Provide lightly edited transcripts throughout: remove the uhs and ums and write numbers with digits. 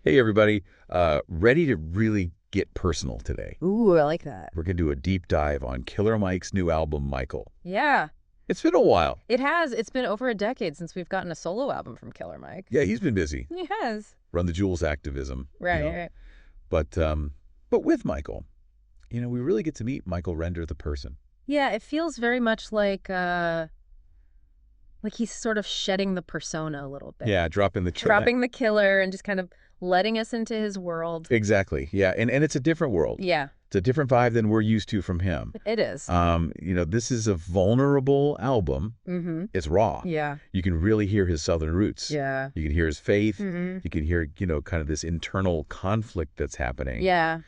Hey, everybody. Ready to really get personal today. Ooh, I like that. We're going to do a deep dive on Killer Mike's new album, Michael. Yeah, It's been a while. it has. It's been over a decade since we've gotten a solo album from Killer Mike. Yeah, he's been busy. He has. Run the Jewels activism, Right, right. But with Michael, we really get to meet Michael Render, the person. Yeah, it feels very much like he's sort of shedding the persona a little bit. Yeah, dropping the Dropping the killer and just kind of letting us into his world. Exactly. Yeah, and it's a different world. Yeah, It's a different vibe than we're used to from him. it is. This is a vulnerable album. Mm-hmm. It's raw. Yeah. You can really hear his Southern roots. Yeah. You can hear his faith. Mm-hmm. You can hear, kind of this internal conflict that's happening. Yeah.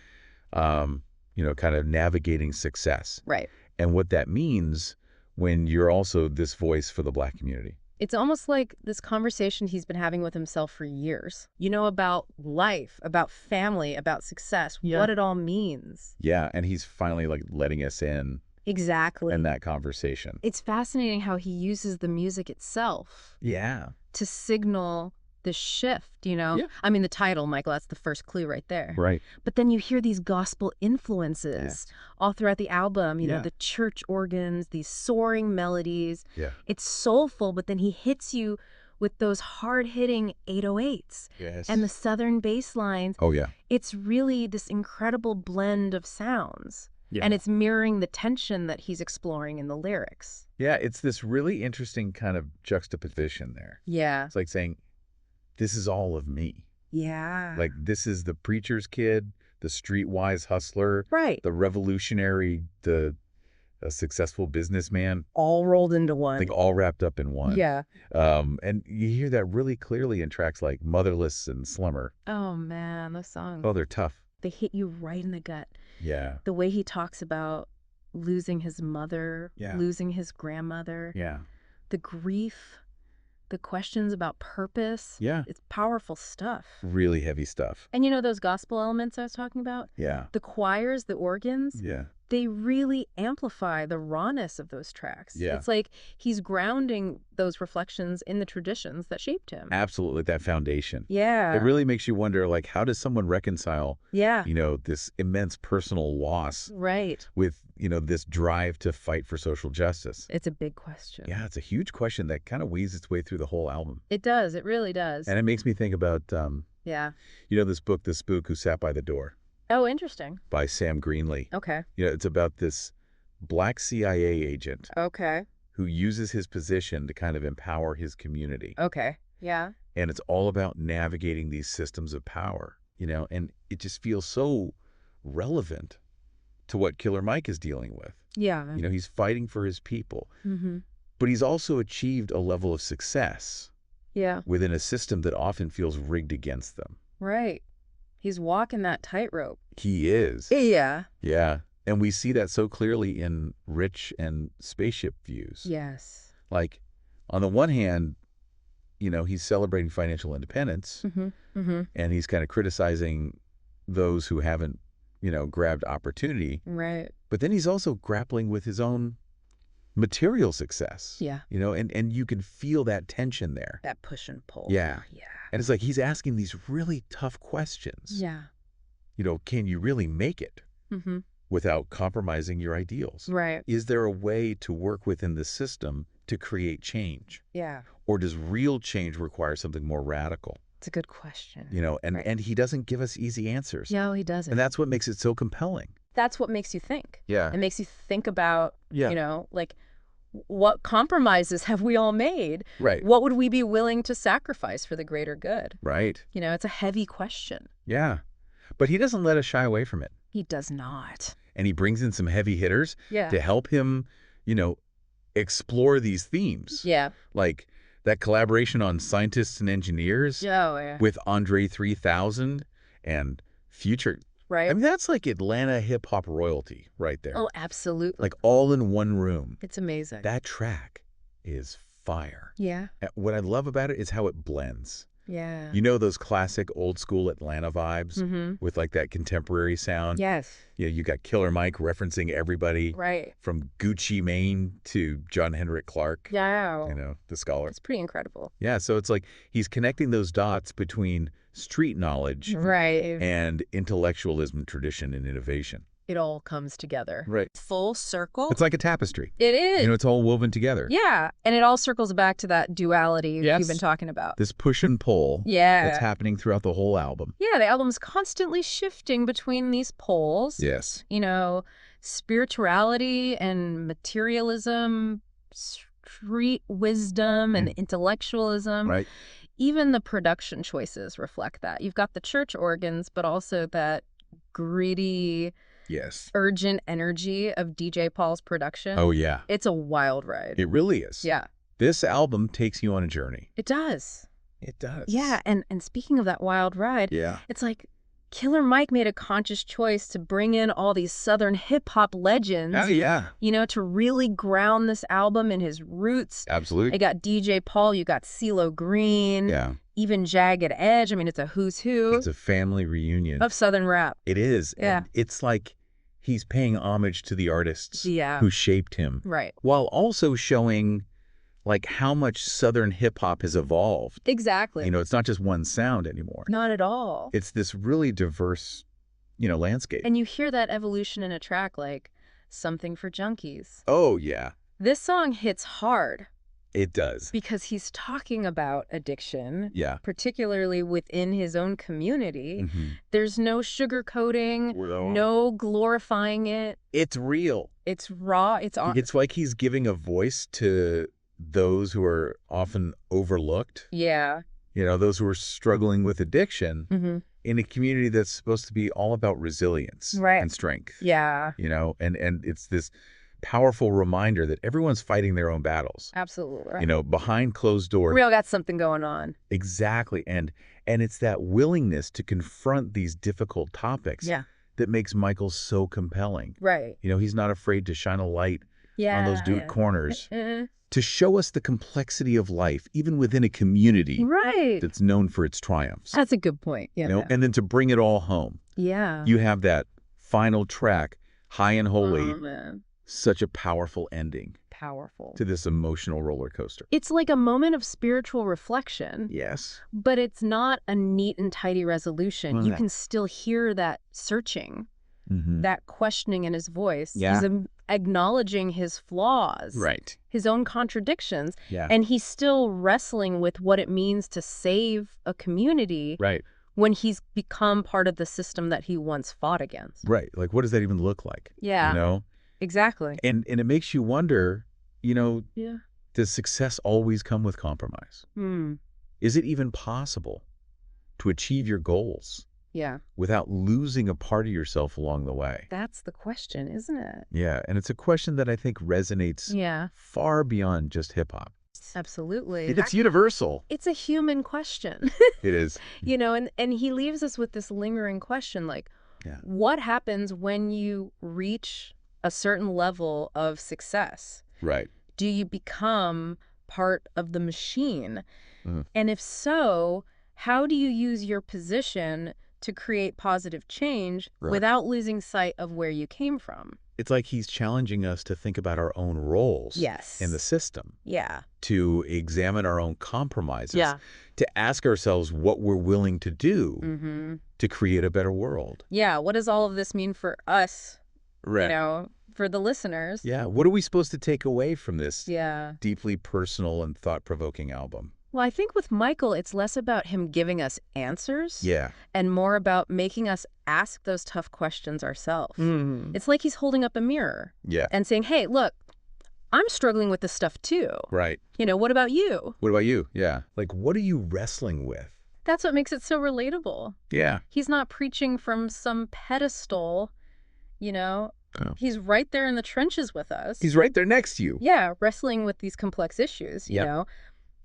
Kind of navigating success. Right. And what that means when you're also this voice for the Black community. It's almost like this conversation he's been having with himself for years. About life, about family, about success, what it all means. Yeah, and he's finally like letting us in Exactly. that conversation. It's fascinating how he uses the music itself Yeah. to signal the shift. Yeah. I mean, the title, Michael, that's the first clue right there. Right. But then you hear these gospel influences all throughout the album, Yeah. the church organs, these soaring melodies. Yeah. It's soulful, but then he hits you with those hard-hitting 808s Yes. and the southern bass lines. Oh, yeah. It's really this incredible blend of sounds. Yeah. And it's mirroring the tension that he's exploring in the lyrics. Yeah, it's this really interesting kind of juxtaposition there. Yeah. It's like saying, this is all of me. Yeah. Like, this is the preacher's kid, the streetwise hustler, right. the revolutionary, the successful businessman, All rolled into one. like all wrapped up in one. Yeah. And you hear that really clearly in tracks like Motherless and Slumber. Oh, man, those songs. Oh, they're tough. They hit you right in the gut. Yeah. The way he talks about losing his mother, Yeah. losing his grandmother, Yeah. the grief, the questions about purpose. Yeah. It's powerful stuff. Really heavy stuff. And those gospel elements I was talking about? Yeah. The choirs, the organs, Yeah. they really amplify the rawness of those tracks. Yeah. It's like he's grounding those reflections in the traditions that shaped him. Absolutely, that foundation. Yeah. It really makes you wonder, like, how does someone reconcile, Yeah. this immense personal loss Right. with, this drive to fight for social justice? It's a big question. Yeah, it's a huge question that kind of weaves its way through the whole album. It does. It really does. And it makes me think about, Yeah. this book, The Spook Who Sat by the Door, Oh, interesting. by Sam Greenlee. Okay. It's about this Black CIA agent Okay. who uses his position to kind of empower his community. Okay. Yeah. And it's all about navigating these systems of power, and it just feels so relevant to what Killer Mike is dealing with. Yeah. He's fighting for his people, Mm-hmm. but he's also achieved a level of success Yeah. within a system that often feels rigged against them. Right. He's walking that tightrope. He is. Yeah. Yeah. And we see that so clearly in Rich and Spaceship Views. Yes. Like, on the one hand, he's celebrating financial independence, Mm-hmm. Mm-hmm. and he's kind of criticizing those who haven't, grabbed opportunity. Right. But then he's also grappling with his own material success. Yeah. And you can feel that tension there. That push and pull. Yeah. Yeah. And it's like he's asking these really tough questions. Yeah. Can you really make it Mm-hmm. without compromising your ideals? Right. Is there a way to work within the system to create change? Yeah. Or does real change require something more radical? It's a good question. And Right. and he doesn't give us easy answers. Yeah, he doesn't. And that's what makes it so compelling. That's what makes you think. Yeah. It makes you think about, Yeah. like, what compromises have we all made? Right. What would we be willing to sacrifice for the greater good? Right. It's a heavy question. Yeah. But he doesn't let us shy away from it. He does not. And he brings in some heavy hitters Yeah. to help him, explore these themes. Yeah. Like that collaboration on Scientists and Engineers Oh, yeah. with Andre 3000 and Future. Right. I mean, that's like Atlanta hip hop royalty right there. Oh, absolutely. Like all in one room. It's amazing. That track is fire. Yeah. What I love about it is how it blends. Yeah. You know those classic old school Atlanta vibes Mm-hmm. with like that contemporary sound? Yes. You know, you got Killer Mike referencing everybody Right. from Gucci Mane to John Henrik Clark, Yeah. you know, the scholar. It's pretty incredible. Yeah, so it's like he's connecting those dots between street knowledge Right. and intellectualism, tradition, and innovation. It all comes together. Right. Full circle. It's like a tapestry. It is. You know, it's all woven together. Yeah. And it all circles back to that duality Yes. you've been talking about. This push and pull Yeah. that's happening throughout the whole album. Yeah, the album's constantly shifting between these poles. Yes. You know, spirituality and materialism, street wisdom and intellectualism. Right. Even the production choices reflect that. You've got the church organs, but also that gritty, Yes. urgent energy of DJ Paul's production. Oh, yeah. It's a wild ride. It really is. Yeah, This album takes you on a journey. it does. It does. Yeah, and speaking of that wild ride, Yeah. it's like Killer Mike made a conscious choice to bring in all these Southern hip-hop legends, Oh, yeah. you know, to really ground this album in his roots. Absolutely. You got DJ Paul, you got CeeLo Green, Yeah. even Jagged Edge. I mean, it's a who's who It's a family reunion. of Southern rap. It is. Yeah. And it's like he's paying homage to the artists Yeah. who shaped him, Right. while also showing like how much Southern hip hop has evolved. Exactly. You know, it's not just one sound anymore. Not at all. It's this really diverse, you know, landscape. And you hear that evolution in a track like Something for Junkies. Oh, yeah, This song hits hard it does. because he's talking about addiction, Yeah. particularly within his own community. Mhm. There's no sugarcoating, no glorifying it. It's real. It's raw. It's on. It's like he's giving a voice to those who are often overlooked, Yeah. you know, those who are struggling with addiction Mm-hmm. in a community that's supposed to be all about resilience Right. and strength. Yeah. You know, and it's this powerful reminder that everyone's fighting their own battles, Absolutely. you know, behind closed doors. We all got something going on. Exactly. And it's that willingness to confront these difficult topics Yeah. that makes Michael so compelling. Right. You know, he's not afraid to shine a light Yeah. on those dark corners Uh, to show us the complexity of life, even within a community right. that's known for its triumphs. That's a good point. Yeah. You know, and then to bring it all home. Yeah. You have that final track, High and Holy, Oh, man. such a powerful ending Powerful. to this emotional roller coaster. It's like a moment of spiritual reflection, Yes. but it's not a neat and tidy resolution. Well, You no. can still hear that searching, Mm-hmm. that questioning in his voice. Yeah. He's acknowledging his flaws, Right. his own contradictions, Yeah. and he's still wrestling with what it means to save a community Right. when he's become part of the system that he once fought against. Right. Like, what does that even look like? Yeah, You know? exactly. And it makes you wonder, you know, Yeah. does success always come with compromise? Hmm. Is it even possible to achieve your goals Yeah. without losing a part of yourself along the way? That's the question, isn't it? Yeah. And it's a question that I think resonates Yeah, far beyond just hip hop. absolutely. It's universal. It's a human question, It is. you know, and he leaves us with this lingering question, like, Yeah. what happens when you reach a certain level of success? Right. Do you become part of the machine? Mhm. And if so, how do you use your position to create positive change Right. without losing sight of where you came from? It's like he's challenging us to think about our own roles Yes. in the system, Yeah. to examine our own compromises, Yeah. to ask ourselves what we're willing to do Mm-hmm. to create a better world. Yeah. What does all of this mean for us, Right. you know, for the listeners? Yeah. What are we supposed to take away from this Yeah. deeply personal and thought-provoking album? Well, I think with Michael, it's less about him giving us answers Yeah. and more about making us ask those tough questions ourselves. Mm. It's like he's holding up a mirror Yeah. and saying, hey, look, I'm struggling with this stuff too. Right. You know, what about you? What about you? Yeah. Like, what are you wrestling with? That's what makes it so relatable. Yeah. He's not preaching from some pedestal, you know. Oh. He's right there in the trenches with us. He's right there next to you. Yeah, wrestling with these complex issues, you Yep. know.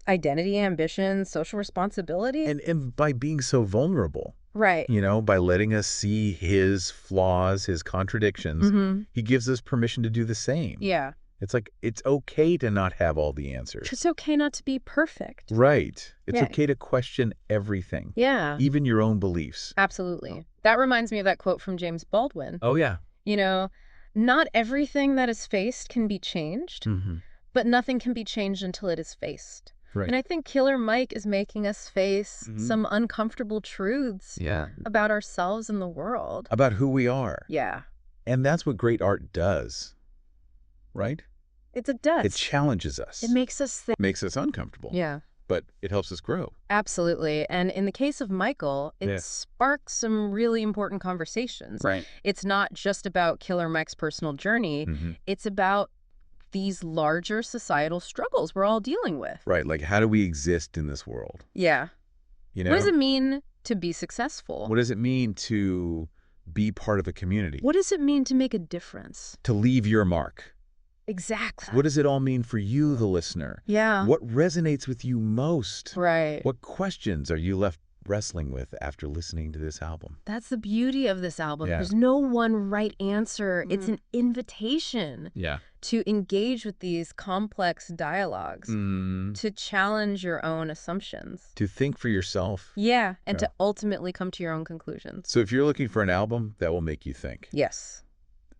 Identity, ambition, social responsibility. And by being so vulnerable, Right. you know, by letting us see his flaws, his contradictions, Mm-hmm. he gives us permission to do the same. Yeah. It's like, it's okay to not have all the answers. It's okay not to be perfect. Right. It's Yeah. okay to question everything, Yeah, even your own beliefs. absolutely. That reminds me of that quote from James Baldwin. Oh, yeah. You know, not everything that is faced can be changed, Mm-hmm. but nothing can be changed until it is faced. Right. And I think Killer Mike is making us face Mhm. some uncomfortable truths Yeah. about ourselves and the world. About who we are. Yeah, And that's what great art does, right? it does. It challenges us. It makes us think. Makes us uncomfortable. Yeah, But it helps us grow. absolutely. And in the case of Michael, it Yeah. sparks some really important conversations. Right. It's not just about Killer Mike's personal journey. Mm-hmm. It's about these larger societal struggles we're all dealing with. Right. Like, how do we exist in this world? Yeah. You know? What does it mean to be successful? What does it mean to be part of a community? What does it mean to make a difference? To leave your mark? Exactly. What does it all mean for you, the listener? Yeah. What resonates with you most? Right. What questions are you left wrestling with after listening to this album? That's the beauty of this album. Yeah. There's no one right answer. It's an invitation Yeah. to engage with these complex dialogues, to challenge your own assumptions. To think for yourself. Yeah, and Yeah. to ultimately come to your own conclusions. So if you're looking for an album that will make you think, Yes.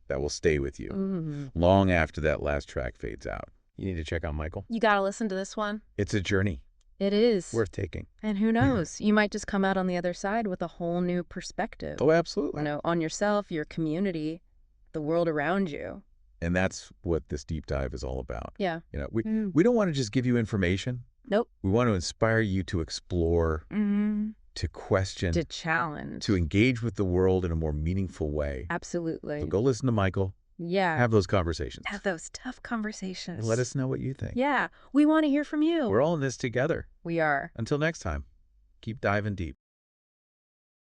that will stay with you Mm-hmm. long after that last track fades out, you need to check out Michael. You got to listen to this one. It's a journey It is. worth taking. And who knows? You might just come out on the other side with a whole new perspective. Oh, absolutely. You know, on yourself, your community, the world around you. And that's what this deep dive is all about. Yeah. You know, we don't want to just give you information. Nope. We want to inspire you to explore, Mm-hmm. to question, To challenge. to engage with the world in a more meaningful way. Absolutely. So go listen to Michael, Yeah. have those conversations, Have those tough conversations. and let us know what you think. Yeah. We want to hear from you. We're all in this together. We are. Until next time, keep diving deep.